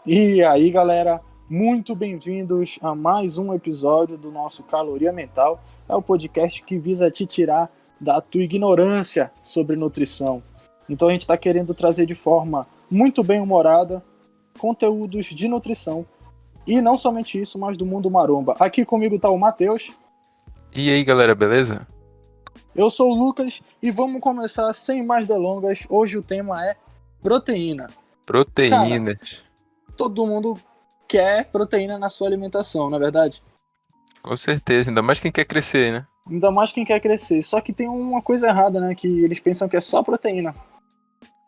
E aí, galera, muito bem-vindos a mais um episódio do nosso Caloria Mental. É o podcast que visa te tirar da tua ignorância sobre nutrição. Então a gente está querendo trazer de forma muito bem-humorada conteúdos de nutrição. E não somente isso, mas do mundo maromba. Aqui comigo está o Matheus. E aí, galera, beleza? Eu sou o Lucas e vamos começar sem mais delongas. Hoje o tema é proteína. Cara, Proteínas, todo mundo quer proteína na sua alimentação, não é verdade? com certeza, ainda mais quem quer crescer, né? Ainda mais quem quer crescer. Só que tem uma coisa errada, né? Que eles pensam que é só proteína.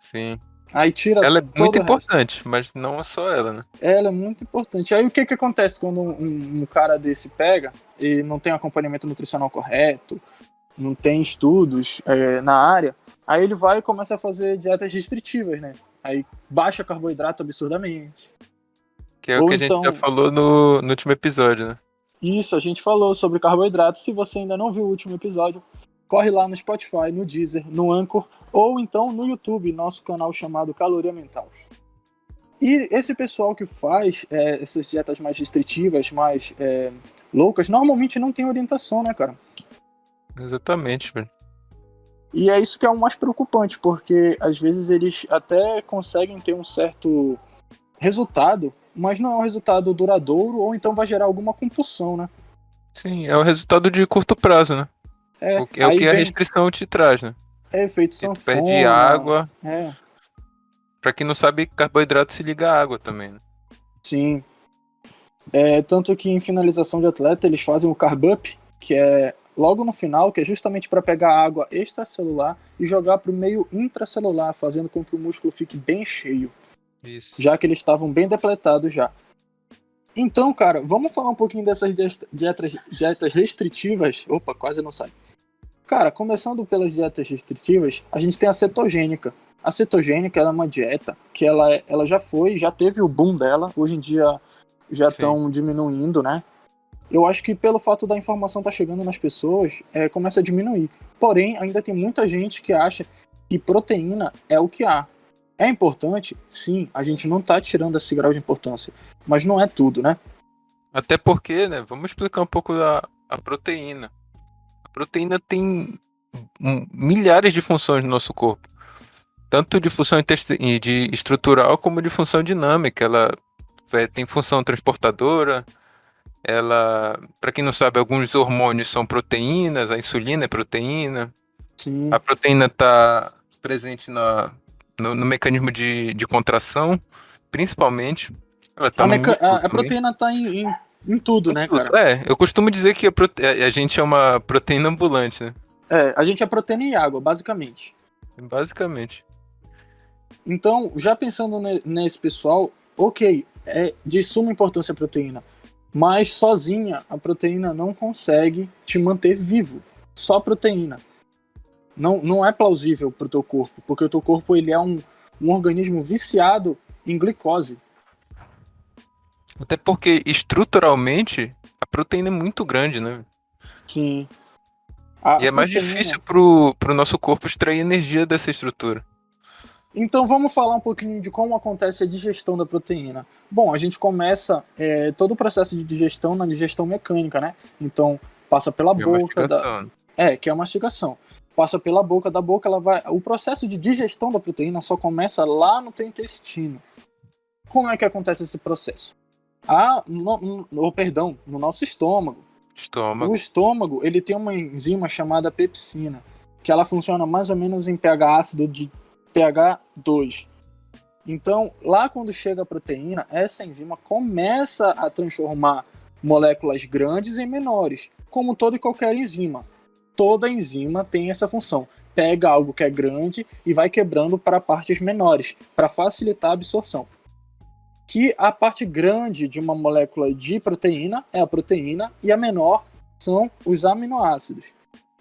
Sim. Aí tira Ela é todo muito o resto. importante, mas não é só ela, né? Ela é muito importante. Aí o que acontece quando um cara desse pega e não tem acompanhamento nutricional correto, não tem estudos na área, aí ele vai e começa a fazer dietas restritivas, né? Aí baixa carboidrato absurdamente. Que é o Ou que a gente já então, falou no último episódio, né? isso, a gente falou sobre carboidrato. Se você ainda não viu o último episódio, corre lá no Spotify, no Deezer, no Anchor, ou então no YouTube, nosso canal chamado Caloria Mental. E esse pessoal que faz essas dietas mais restritivas, mais loucas, normalmente não tem orientação, né, cara? Exatamente, velho. E é isso que é o mais preocupante, porque às vezes eles até conseguem ter um certo resultado, mas não é um resultado duradouro, ou então vai gerar alguma compulsão, né? Sim, é o resultado de curto prazo, né? É o Aí que a vem restrição te traz, né? efeito Que tu perde sanfona, água. Pra quem não sabe, carboidrato se liga à água também, né? sim. Tanto que em finalização de atleta eles fazem o carb up, que é logo no final, que é justamente para pegar água extracelular e jogar para o meio intracelular, fazendo com que o músculo fique bem cheio, Isso. já que eles estavam bem depletados já. Então, cara, vamos falar um pouquinho dessas dietas restritivas. Opa, quase não sai. Cara, começando pelas dietas restritivas, a gente tem a cetogênica. A cetogênica ela é uma dieta que ela já teve o boom dela, hoje em dia já Sim. estão diminuindo, né? Eu acho que pelo fato da informação estar chegando nas pessoas, começa a diminuir. Porém, ainda tem muita gente que acha que proteína é o que há. É importante? Sim, a gente não está tirando esse grau de importância. Mas não é tudo, né? Até porque, né? Vamos explicar um pouco a proteína. A proteína tem milhares de funções no nosso corpo. Tanto de função de estrutural como de função dinâmica. Ela tem função transportadora. Ela, para quem não sabe, alguns hormônios são proteínas, a insulina é proteína. A Sim. proteína está presente no mecanismo de contração, principalmente. Ela está A, no meca... músculo a também. proteína está em tudo, Em né, tudo. cara? Eu costumo dizer que a gente é uma proteína ambulante, né? A gente é proteína e água, basicamente. Basicamente. Então, já pensando nesse pessoal, ok, é de suma importância a proteína. Mas sozinha, a proteína não consegue te manter vivo. Só proteína. Não é plausível para o teu corpo, porque o teu corpo ele é um organismo viciado em glicose. Até porque estruturalmente a proteína é muito grande, né? Sim. E A é mais proteína. difícil pro nosso corpo extrair energia dessa estrutura. Então vamos falar um pouquinho de como acontece a digestão da proteína. Bom, a gente começa todo o processo de digestão na digestão mecânica, né? Então passa pela E a boca mastigação, né? que é a mastigação. Passa pela boca, da boca ela vai. O processo de digestão da proteína só começa lá no teu intestino. Como é que acontece esse processo? Perdão, no nosso estômago. O Estômago. estômago ele tem uma enzima chamada pepsina, que ela funciona mais ou menos em pH ácido de pH 2. Então, lá quando chega a proteína, essa enzima começa a transformar moléculas grandes em menores, como toda e qualquer enzima. Toda enzima tem essa função. Pega algo que é grande e vai quebrando para partes menores, para facilitar a absorção. Que a parte grande de uma molécula de proteína é a proteína e a menor são os aminoácidos.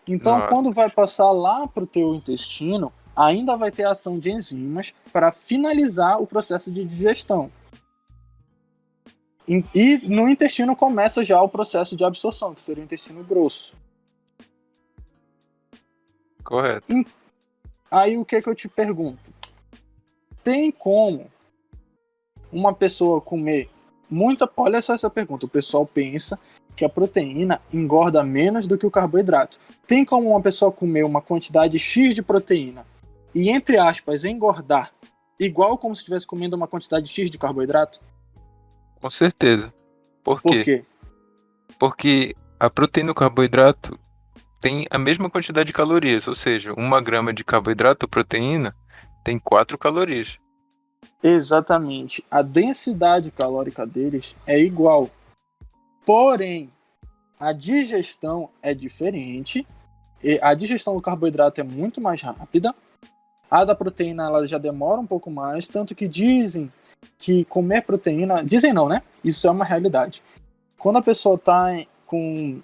Então, Nossa. quando vai passar lá para o teu intestino, ainda vai ter ação de enzimas para finalizar o processo de digestão. E no intestino começa já o processo de absorção, que seria o intestino grosso. Correto. Aí o que eu te pergunto? Tem como uma pessoa comer muita... Olha só essa pergunta. O pessoal pensa que a proteína engorda menos do que o carboidrato. Tem como uma pessoa comer uma quantidade X de proteína e, entre aspas, engordar igual como se estivesse comendo uma quantidade X de carboidrato? Com certeza. Por Por quê? quê? Porque a proteína e o carboidrato tem a mesma quantidade de calorias, ou seja, 1 grama de carboidrato ou proteína tem 4 calorias. Exatamente. A densidade calórica deles é igual. Porém, a digestão é diferente. E a digestão do carboidrato é muito mais rápida. A da proteína ela já demora um pouco mais, tanto que dizem que comer proteína... Dizem não, né? Isso é uma realidade. Quando a pessoa está com...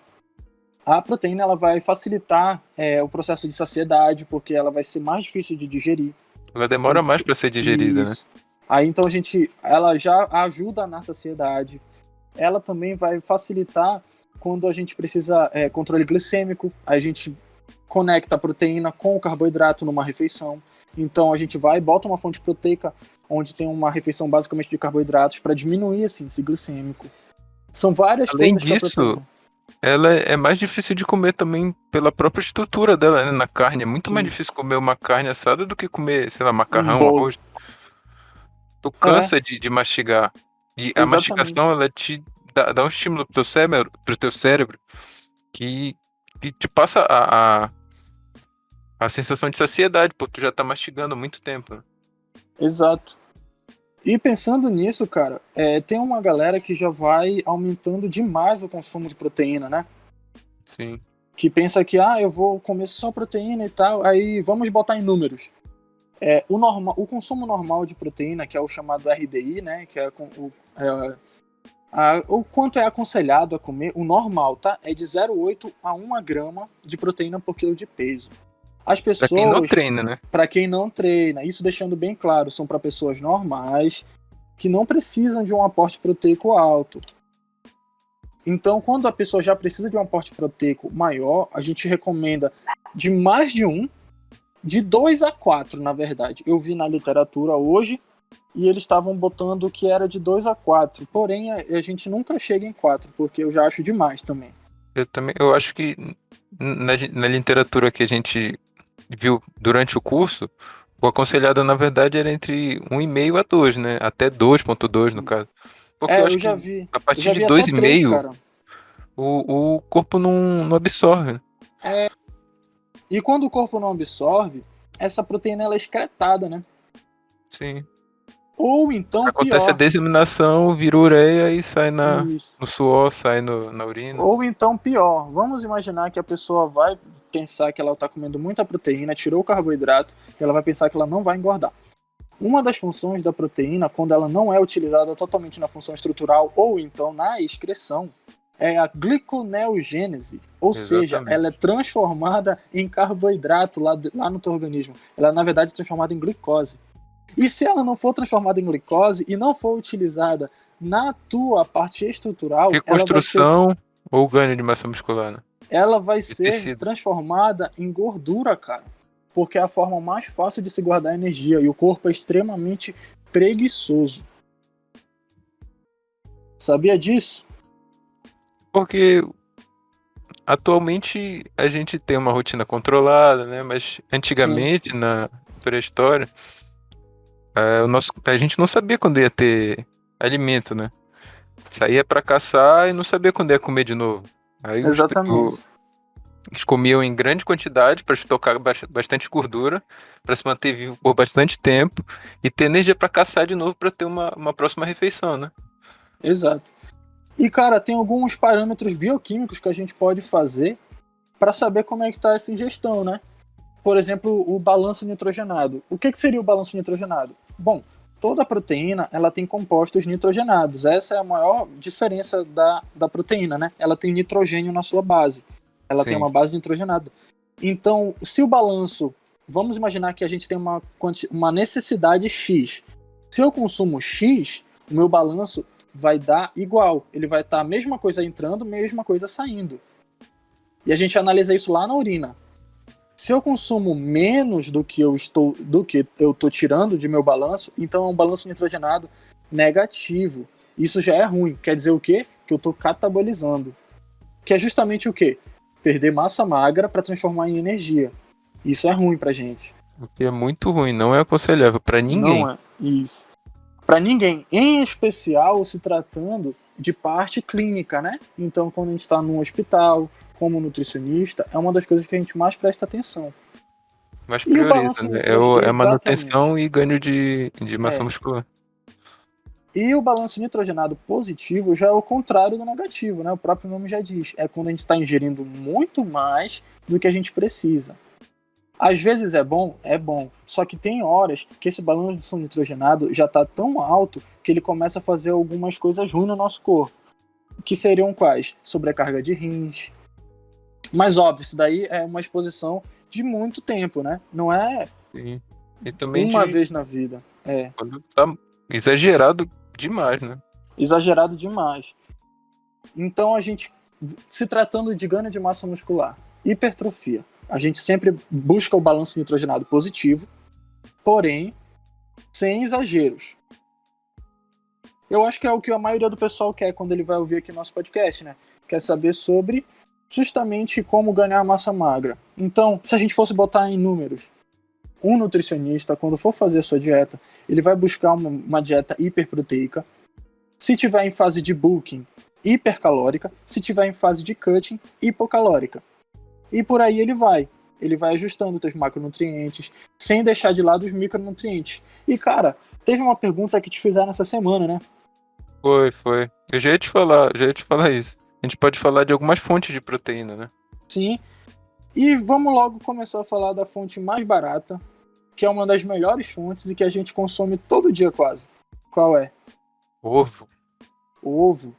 A proteína ela vai facilitar o processo de saciedade, porque ela vai ser mais difícil de digerir. Ela demora mais para ser digerida, né? Isso. Aí então ela já ajuda na saciedade. Ela também vai facilitar quando a gente precisa controle glicêmico. A gente conecta a proteína com o carboidrato numa refeição. Então a gente vai e bota uma fonte proteica onde tem uma refeição basicamente de carboidratos para diminuir esse índice glicêmico. São várias Além coisas que a disso, proteína... ela é mais difícil de comer também pela própria estrutura dela, né? Na carne. É muito mais Sim. difícil comer uma carne assada do que comer, sei lá, Um macarrão, bolo. arroz. Tu cansa de mastigar. E a Exatamente. mastigação, ela te dá um estímulo pro teu cérebro que te passa a sensação de saciedade, porque tu já tá mastigando há muito tempo, né? Exato. E pensando nisso, cara, tem uma galera que já vai aumentando demais o consumo de proteína, né? Sim. Que pensa que, eu vou comer só proteína e tal, aí vamos botar em números. O consumo normal de proteína, que é o chamado RDI, né? Que é o quanto é aconselhado a comer, o normal, tá? É de 0,8 a 1 grama de proteína por quilo de peso. As pessoas... Pra quem não treina, né? Para quem não treina, isso deixando bem claro, são para pessoas normais que não precisam de um aporte proteico alto. Então, quando a pessoa já precisa de um aporte proteico maior, a gente recomenda de mais de de 2 a 4, na verdade. Eu vi na literatura hoje e eles estavam botando que era de 2 a 4. Porém, a gente nunca chega em 4, porque eu já acho demais também. Eu acho que na literatura que a gente viu durante o curso, o aconselhado, na verdade, era entre 1,5 a 2, né? Até 2,2 no Sim. caso. Porque eu acho Eu que já vi. a Eu partir já de vi até 3, 2,5, cara. o corpo não absorve. E quando o corpo não absorve, essa proteína ela é excretada, né? Sim. Ou então, Acontece a pior. disseminação, vira ureia e sai Isso. no suor, sai na urina. Ou então, pior. Vamos imaginar que a pessoa vai pensar que ela está comendo muita proteína, tirou o carboidrato, e ela vai pensar que ela não vai engordar. Uma das funções da proteína, quando ela não é utilizada totalmente na função estrutural ou então na excreção, é a gliconeogênese, ou seja, Exatamente. ela é transformada em carboidrato lá no teu organismo. Ela é, na verdade, transformada em glicose. E se ela não for transformada em glicose e não for utilizada na tua parte estrutural, Reconstrução ou ganho de massa muscular, né? ela vai De ser tecido. transformada em gordura, cara. Porque é a forma mais fácil de se guardar energia. E o corpo é extremamente preguiçoso. Sabia disso? Porque atualmente a gente tem uma rotina controlada, né? Mas Sim, antigamente, na pré-história, a gente não sabia quando ia ter alimento, né? Saía pra caçar e não sabia quando ia comer de novo. Aí exatamente. eles comiam em grande quantidade para estocar bastante gordura, para se manter vivo por bastante tempo e ter energia para caçar de novo para ter uma próxima refeição, né? Exato. E, cara, tem alguns parâmetros bioquímicos que a gente pode fazer para saber como é que está essa ingestão, né? Por exemplo, o balanço nitrogenado. O que seria o balanço nitrogenado? Bom, toda proteína ela tem compostos nitrogenados. Essa é a maior diferença da proteína, né? Ela tem nitrogênio na sua base. Ela tem Sim. uma base nitrogenada. Então, se o balanço... Vamos imaginar que a gente tem uma necessidade X. Se eu consumo X, o meu balanço vai dar igual. Ele vai estar a mesma coisa entrando, mesma coisa saindo. E a gente analisa isso lá na urina. Se eu consumo menos do que eu estou tirando de meu balanço, então é um balanço nitrogenado negativo. Isso já é ruim. Quer dizer o quê? Que eu estou catabolizando. Que é justamente o quê? Perder massa magra para transformar em energia. Isso é ruim pra gente. O que é muito ruim, não é aconselhável para ninguém. Não é isso. Para ninguém, em especial se tratando de parte clínica, né? Então, quando a gente está num hospital, como nutricionista, é uma das coisas que a gente mais presta atenção. Mas E o prioriza, balanço né? nitrogenado, É manutenção exatamente. e ganho de massa É. muscular. E o balanço nitrogenado positivo já é o contrário do negativo, né? O próprio nome já diz. É quando a gente está ingerindo muito mais do que a gente precisa. Às vezes é bom, só que tem horas que esse balanço nitrogenado já está tão alto que ele começa a fazer algumas coisas ruins no nosso corpo. Que seriam quais? Sobrecarga de rins. Mas óbvio, isso daí é uma exposição de muito tempo, né? Não é Sim. E também uma vez na vida. É quando tá exagerado demais, né? exagerado demais. Então a gente, se tratando de ganho de massa muscular, hipertrofia, a gente sempre busca o balanço nitrogenado positivo, porém sem exageros. Eu acho que é o que a maioria do pessoal quer quando ele vai ouvir aqui nosso podcast, né? Quer saber sobre justamente como ganhar massa magra. Então, se a gente fosse botar em números, um nutricionista, quando for fazer a sua dieta, ele vai buscar uma dieta hiperproteica. Se tiver em fase de bulking, hipercalórica. Se tiver em fase de cutting, hipocalórica. E por aí ele vai. Ele vai ajustando os teus macronutrientes, sem deixar de lado os micronutrientes. E, cara, teve uma pergunta que te fizeram essa semana, né? Foi. Eu já ia te falar isso. A gente pode falar de algumas fontes de proteína, né? Sim. E vamos logo começar a falar da fonte mais barata, que é uma das melhores fontes e que a gente consome todo dia quase. Qual é? Ovo. O ovo.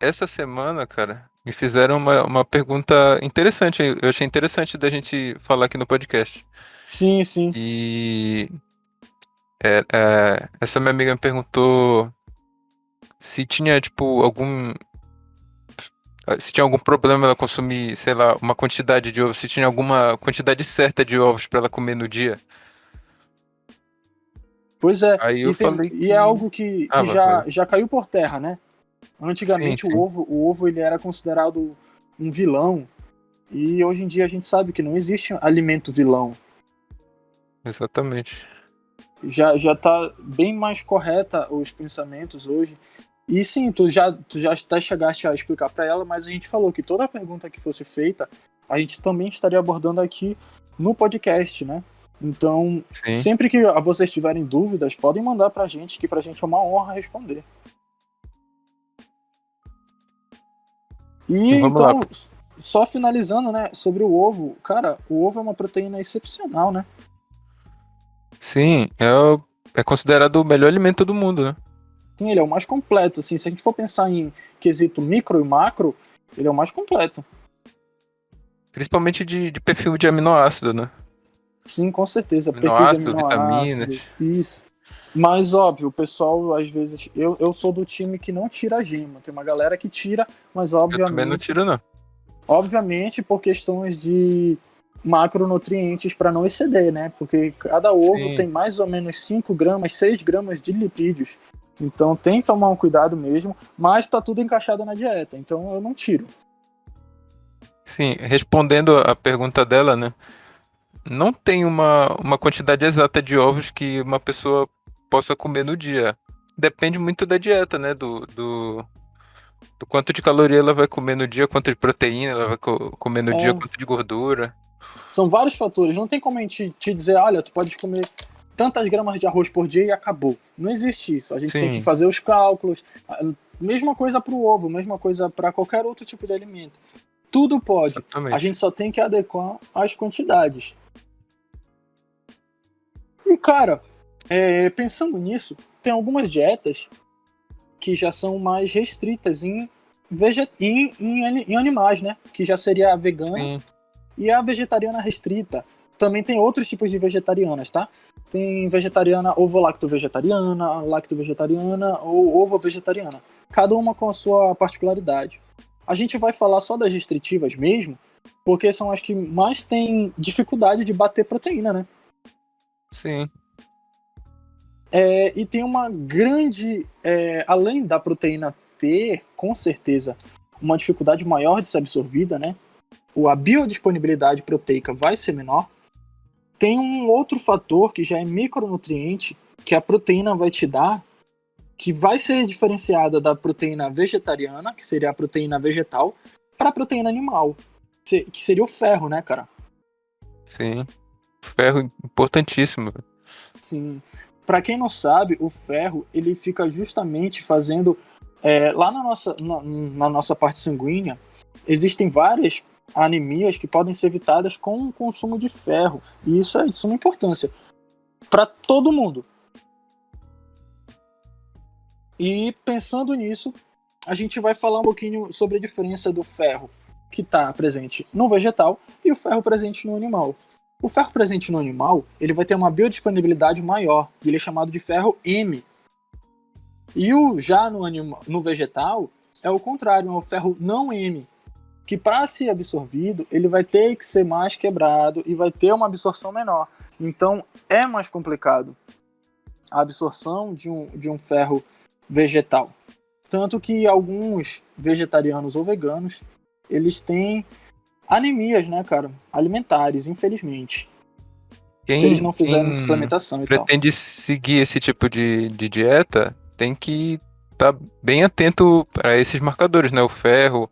Essa semana, cara, me fizeram uma pergunta interessante. Eu achei interessante da gente falar aqui no podcast. Sim, sim. E essa minha amiga me perguntou se tinha, tipo, se tinha algum problema ela consumir, sei lá, uma quantidade de ovos, se tinha alguma quantidade certa de ovos pra ela comer no dia. Pois é. Aí eu falei E é que. algo que Ah, já caiu por terra, né? sim, Antigamente sim, o ovo ele era considerado um vilão. E hoje em dia a gente sabe que não existe alimento vilão. exatamente. Já tá bem mais correta os pensamentos hoje. E sim, tu já até chegaste a explicar para ela, mas a gente falou que toda pergunta que fosse feita, a gente também estaria abordando aqui no podcast, né? Então, Sim. sempre que vocês tiverem dúvidas, podem mandar pra gente, que pra gente é uma honra responder. E Então vamos lá. então, só finalizando, né, sobre o ovo, cara, o ovo é uma proteína excepcional, né? Sim, é considerado o melhor alimento do mundo, né? Sim, ele é o mais completo, assim, se a gente for pensar em quesito micro e macro, ele é o mais completo. Principalmente de perfil de aminoácido, né? Sim, com certeza, perfil de Aminoácido, vitaminas. aminoácidos, isso. Mas, óbvio, o pessoal, às vezes, eu sou do time que não tira a gema, tem uma galera que tira, mas Eu também não tiro, não. obviamente por questões de macronutrientes para não exceder, né? Porque cada ovo Sim. tem mais ou menos 5 gramas, 6 gramas de lipídios. Então tem que tomar um cuidado mesmo, mas tá tudo encaixado na dieta, então eu não tiro. Sim, respondendo a pergunta dela, né? Não tem uma quantidade exata de ovos que uma pessoa possa comer no dia. Depende muito da dieta, né? Do quanto de caloria ela vai comer no dia, quanto de proteína ela vai comer no dia, É, quanto de gordura. são vários fatores, não tem como a gente te dizer, olha, tu pode comer tantas gramas de arroz por dia e acabou. Não existe isso. A gente tem que Sim, fazer os cálculos. Mesma coisa para o ovo, mesma coisa para qualquer outro tipo de alimento. Tudo pode. A gente exatamente. só tem que adequar as quantidades. E, cara, pensando nisso, tem algumas dietas que já são mais restritas em animais, né? Que já seria a vegana Sim, e a vegetariana restrita. Também tem outros tipos de vegetarianas, tá? Tem vegetariana ovo-lacto-vegetariana, lacto-vegetariana ou ovo-vegetariana. Cada uma com a sua particularidade. A gente vai falar só das restritivas mesmo, porque são as que mais têm dificuldade de bater proteína, né? sim. E tem uma grande, além da proteína ter, com certeza, uma dificuldade maior de ser absorvida, né? A biodisponibilidade proteica vai ser menor. Tem um outro fator que já é micronutriente, que a proteína vai te dar, que vai ser diferenciada da proteína vegetariana, que seria a proteína vegetal, para a proteína animal, que seria o ferro, né, cara? Sim. Ferro importantíssimo. Sim. Para quem não sabe, o ferro ele fica justamente fazendo lá na nossa parte sanguínea existem várias anemias que podem ser evitadas com o consumo de ferro, e isso é de suma importância para todo mundo. E pensando nisso, a gente vai falar um pouquinho sobre a diferença do ferro que está presente no vegetal e o ferro presente no animal. O ferro presente no animal, ele vai ter uma biodisponibilidade maior, e ele é chamado de ferro M. E já no vegetal, é o contrário, é o ferro não M, que para ser absorvido, ele vai ter que ser mais quebrado e vai ter uma absorção menor. Então, é mais complicado a absorção de um ferro vegetal. Tanto que alguns vegetarianos ou veganos, eles têm anemias, né, cara? Alimentares, infelizmente. Se eles não fizerem suplementação e tal. Pretende seguir esse tipo de dieta, tem que estar bem atento para esses marcadores, né? O ferro,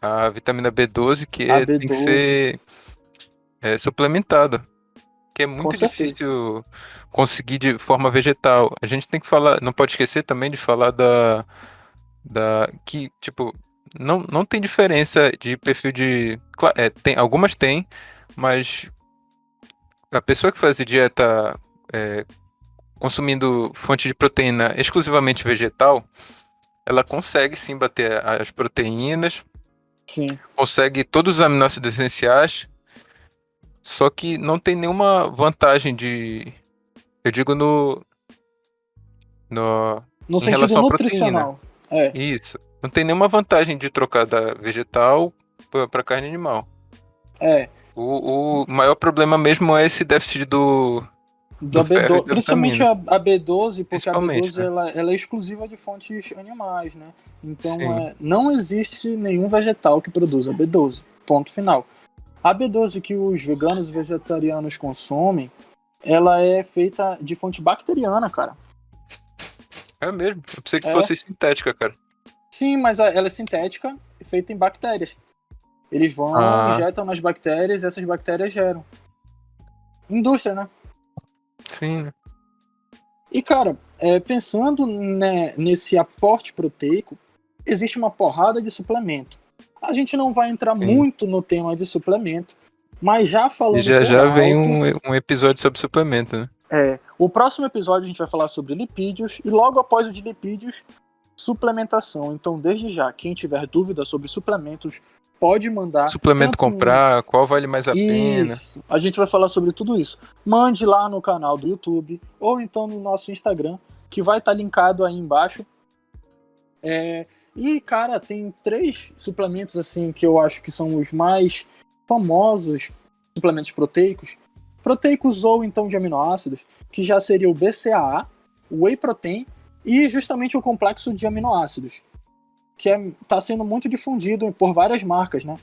a vitamina B12, que A tem que B12, ser suplementado. Que é com muito certeza. difícil conseguir de forma vegetal. A gente tem que falar, não pode esquecer também de falar que, tipo, não tem diferença de perfil de. Algumas tem, mas a pessoa que faz dieta consumindo fonte de proteína exclusivamente vegetal, ela consegue sim bater as proteínas, Sim. consegue todos os aminoácidos essenciais, só que não tem nenhuma vantagem eu digo No em sentido relação à proteína. nutricional. É. Isso. Não tem nenhuma vantagem de trocar da vegetal para carne animal. É. O maior problema mesmo é esse déficit do Da ferro e B12, da principalmente vitamina. a B12, porque a Principalmente, B12 né? ela é exclusiva de fontes animais, né? Então Sim. não existe nenhum vegetal que produza B12. Ponto final. A B12 que os veganos e vegetarianos consomem, ela é feita de fonte bacteriana, cara. É mesmo. Eu pensei que É. fosse sintética, cara. Sim, mas ela é sintética e feita em bactérias. Eles vão, Ah, injetam nas bactérias e essas bactérias geram. Indústria, né? sim, né? E, cara, pensando né, nesse aporte proteico, existe uma porrada de suplemento. A gente não vai entrar Sim. muito no tema de suplemento, mas já E falando já por já vem alto, um episódio sobre suplemento, né? o próximo episódio a gente vai falar sobre lipídios e logo após o de lipídios, suplementação. Então, desde já, quem tiver dúvida sobre suplementos, pode mandar Suplemento tanto comprar, qual vale mais a pena. Isso, a gente vai falar sobre tudo isso. Mande lá no canal do YouTube ou então no nosso Instagram, que vai estar linkado aí embaixo. E, cara, tem 3 suplementos assim que eu acho que são os mais famosos suplementos proteicos. Proteicos ou então de aminoácidos, que já seria o BCAA, o Whey Protein e justamente o complexo de aminoácidos, que está sendo muito difundido por várias marcas, né?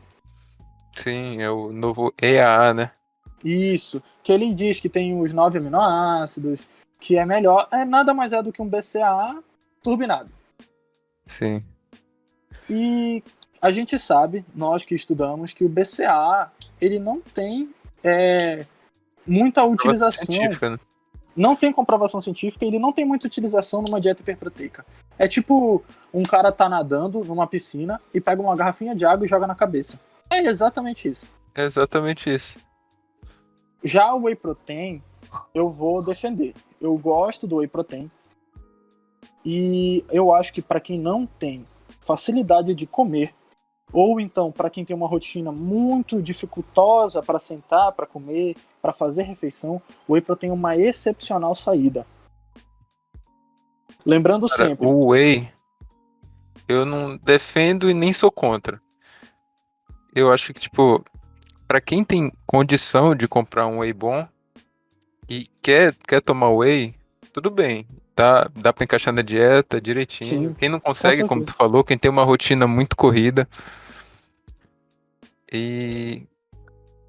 Sim, é o novo EAA, né? Isso, que ele diz que tem os 9 aminoácidos, que é melhor, nada mais é do que um BCAA turbinado. Sim. E a gente sabe, nós que estudamos, que o BCAA ele não tem muita Prova utilização, científica, né? não tem comprovação científica, ele não tem muita utilização numa dieta hiperproteica. É tipo um cara tá nadando numa piscina e pega uma garrafinha de água e joga na cabeça. É exatamente isso. É exatamente isso. Já o Whey Protein, eu vou defender. Eu gosto do Whey Protein. E eu acho que para quem não tem facilidade de comer, ou então para quem tem uma rotina muito dificultosa para sentar, para comer, para fazer refeição, o Whey Protein é uma excepcional saída. Lembrando Cara, sempre, o Whey, eu não defendo e nem sou contra. Eu acho que, tipo, pra quem tem condição de comprar um Whey bom e quer tomar Whey, tudo bem. Tá, dá pra encaixar na dieta direitinho. Sim, Quem não com consegue, como tu certeza. falou, quem tem uma rotina muito corrida e.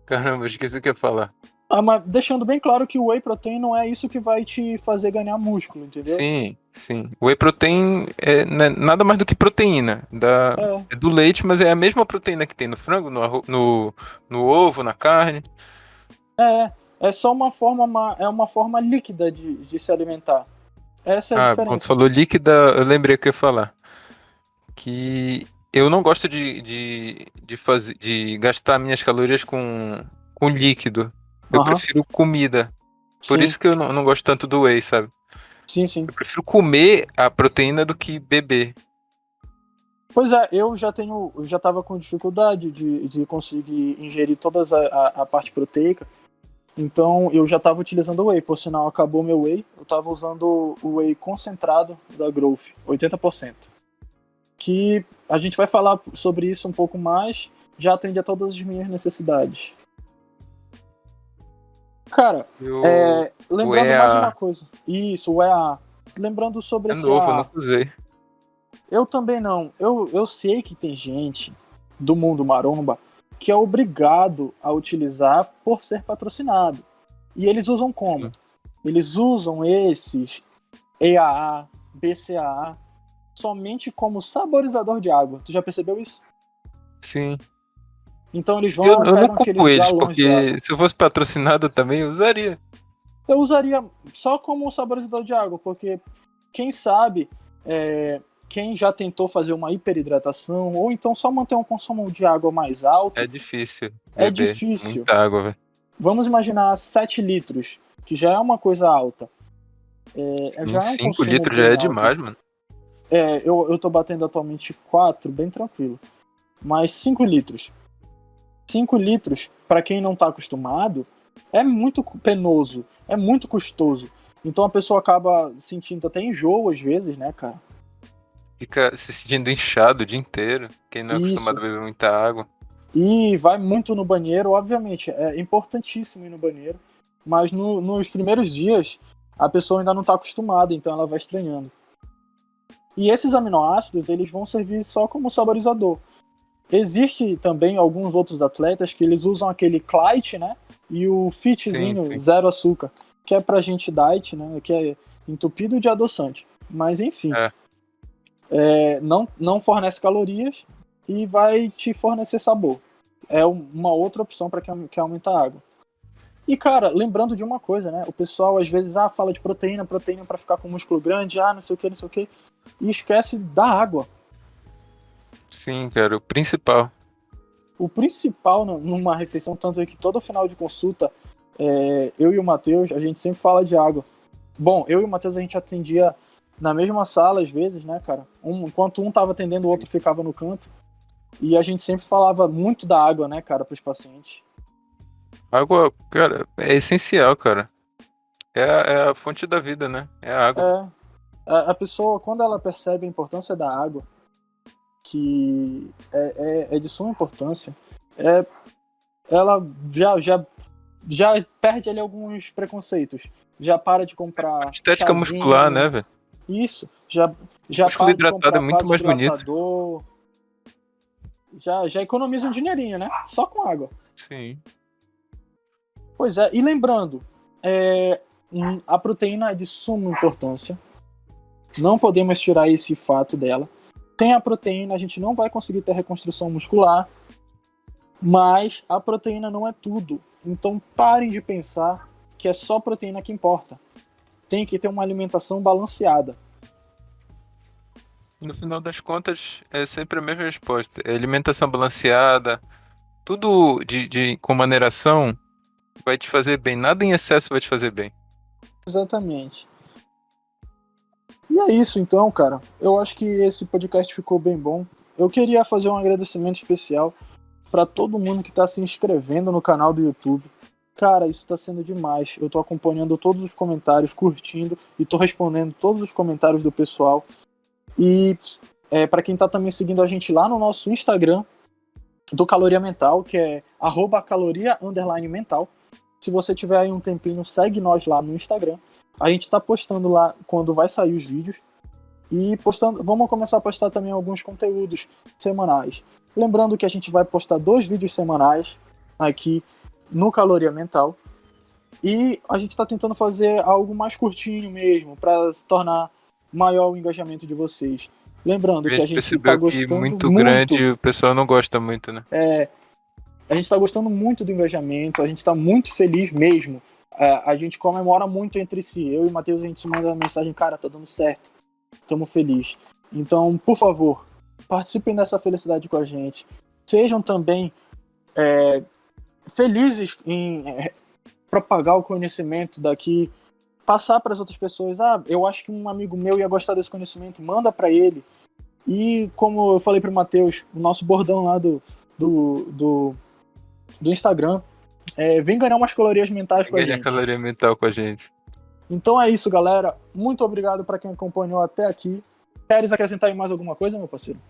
Caramba, esqueci o que eu ia falar. Ah, mas deixando bem claro que o whey protein não é isso que vai te fazer ganhar músculo, entendeu? Sim, sim. O whey protein não é nada mais do que proteína. É, É do leite, mas é a mesma proteína que tem no frango, no ovo, na carne. é só uma forma, é uma forma líquida de se alimentar. Essa é a Ah, bom, tu diferença. falou líquida, eu lembrei o que eu ia falar. Que eu não gosto de gastar minhas calorias com líquido. Eu Aham, prefiro comida. Por sim, isso que eu não gosto tanto do whey, sabe? sim, sim. Eu prefiro comer a proteína do que beber. Pois é, eu já tava com dificuldade de conseguir ingerir toda a parte proteica, então eu já tava utilizando o whey, por sinal acabou meu whey, eu tava usando o whey concentrado da Growth, 80%, que a gente vai falar sobre isso um pouco mais, já atende a todas as minhas necessidades. Cara, O lembrando mais uma EA coisa, isso, o EAA, lembrando sobre é esse novo, eu EAA, nunca usei. eu também não. Eu sei que tem gente do mundo maromba que é obrigado a utilizar por ser patrocinado. E eles usam como? Sim. Eles usam esses EAA, BCAA somente como saborizador de água. Tu já percebeu isso? Sim. Então eles Eu, vão, eu não pegam culpo aqueles eles, galões de porque água. se eu fosse patrocinado também, eu usaria. Eu usaria só como um saborizador de água, porque quem sabe, quem já tentou fazer uma hiperidratação, ou então só manter um consumo de água mais É alto, difícil é beber difícil. muita água, velho. Vamos imaginar 7 litros, que já é uma coisa alta. Em Já é um 5 consumo litros já é bem alto. demais, mano. Eu tô batendo atualmente 4, bem tranquilo. Mas 5 litros. 5 litros, para quem não tá acostumado, é muito penoso, é muito custoso. Então a pessoa acaba sentindo até enjoo às vezes, né, cara? Fica se sentindo inchado o dia inteiro. Quem não é acostumado Isso. a beber muita água. E vai muito no banheiro, obviamente, é importantíssimo ir no banheiro, mas nos primeiros dias a pessoa ainda não está acostumada, então ela vai estranhando. E esses aminoácidos, eles vão servir só como saborizador. Existe também alguns outros atletas que eles usam aquele Clyde, né, e o Sim, Fitzinho sim. zero açúcar, que é pra gente diet, né, que é entupido de adoçante. Mas enfim, É. não fornece calorias e vai te fornecer sabor. É uma outra opção para quem quer aumentar a água. E, cara, lembrando de uma coisa, né? O pessoal às vezes fala de proteína para ficar com músculo grande, não sei o que, não sei o que, e esquece da água. Sim, cara, o principal. O principal numa refeição, tanto é que todo final de consulta, eu e o Matheus, a gente sempre fala de água. Bom, eu e o Matheus a gente atendia na mesma sala às vezes, né, cara? Enquanto um tava atendendo, o outro ficava no canto. E a gente sempre falava muito da água, né, cara, pros pacientes. Água, cara, é essencial, cara. É a fonte da vida, né? É a água. É, a pessoa, quando ela percebe a importância da água, que é de suma importância, é, ela já perde ali alguns preconceitos. Já para de comprar Estética muscular, chazinho, né, velho? isso, já Músculo para de hidratado é comprar muito mais bonito. vasodilatador, já economiza um dinheirinho, né? Só com água. Sim. Pois é, e lembrando, a proteína é de suma importância. Não podemos tirar esse fato dela. Sem a proteína, a gente não vai conseguir ter reconstrução muscular. Mas a proteína não é tudo. Então parem de pensar que é só proteína que importa. Tem que ter uma alimentação balanceada. No final das contas, é sempre a mesma resposta. É alimentação balanceada, tudo com maneiração vai te fazer bem. Nada em excesso vai te fazer bem. Exatamente. E é isso então, cara. Eu acho que esse podcast ficou bem bom. Eu queria fazer um agradecimento especial para todo mundo que está se inscrevendo no canal do YouTube. Cara, isso está sendo demais. Eu estou acompanhando todos os comentários, curtindo e estou respondendo todos os comentários do pessoal. E para quem está também seguindo a gente lá no nosso Instagram do Caloria Mental, que é @caloria_mental. Se você tiver aí um tempinho, segue nós lá no Instagram. A gente tá postando lá quando vai sair os vídeos. E vamos começar a postar também alguns conteúdos semanais. Lembrando que a gente vai postar 2 vídeos semanais aqui no Caloria Mental. E a gente está tentando fazer algo mais curtinho mesmo, para se tornar maior o engajamento de vocês. Lembrando que a gente está percebeu que gostando muito grande o pessoal não gosta muito, né? A gente está gostando muito do engajamento, a gente está muito feliz mesmo. A gente comemora muito entre si. Eu e o Matheus, a gente se manda mensagem, cara, tá dando certo. Estamos felizes. Então, por favor, participem dessa felicidade com a gente. Sejam também felizes em propagar o conhecimento daqui, passar para as outras pessoas. Eu acho que um amigo meu ia gostar desse conhecimento, manda para ele. E como eu falei para o Matheus, o nosso bordão lá do Instagram, vem ganhar umas calorias mentais com a gente. Ganhar caloria mental com a gente. Então é isso, galera. Muito obrigado para quem acompanhou até aqui. Queres acrescentar aí mais alguma coisa, meu parceiro?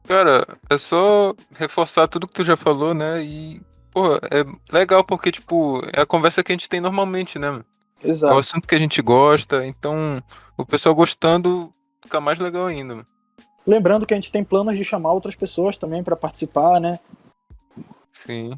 Cara, é só reforçar tudo que tu já falou, né? E, pô, é legal porque, tipo, é a conversa que a gente tem normalmente, né? É o Exato. assunto que a gente gosta, então o pessoal gostando fica mais legal ainda, mano. Lembrando que a gente tem planos de chamar outras pessoas também para participar, né? Sim.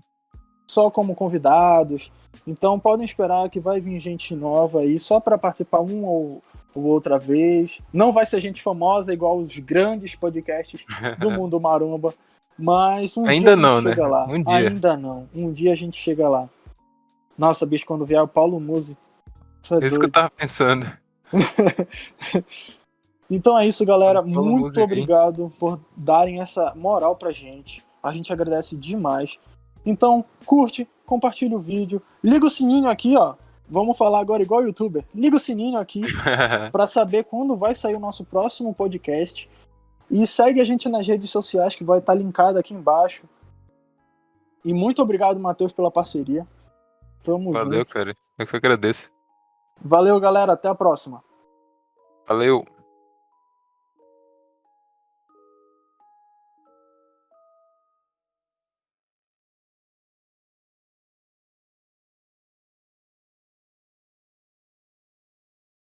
Só como convidados. Então podem esperar que vai vir gente nova aí só para participar uma ou outra vez. Não vai ser gente famosa igual os grandes podcasts do mundo maromba, mas um Ainda dia a gente não, chega né? lá. Um dia. Ainda não. Um dia a gente chega lá. Nossa, bicho, quando vier o Paulo Musi, isso é É isso que eu doido. tava pensando. Então é isso, galera. Quando o Paulo Muito Musi vir. obrigado por darem essa moral pra gente. A gente agradece demais. Então, curte, compartilha o vídeo, liga o sininho aqui, ó. Vamos falar agora igual youtuber. Liga o sininho aqui para saber quando vai sair o nosso próximo podcast. E segue a gente nas redes sociais que vai estar linkado aqui embaixo. E muito obrigado, Matheus, pela parceria. Tamo Valeu, junto. cara. Eu que agradeço. Valeu, galera. Até a próxima. Valeu.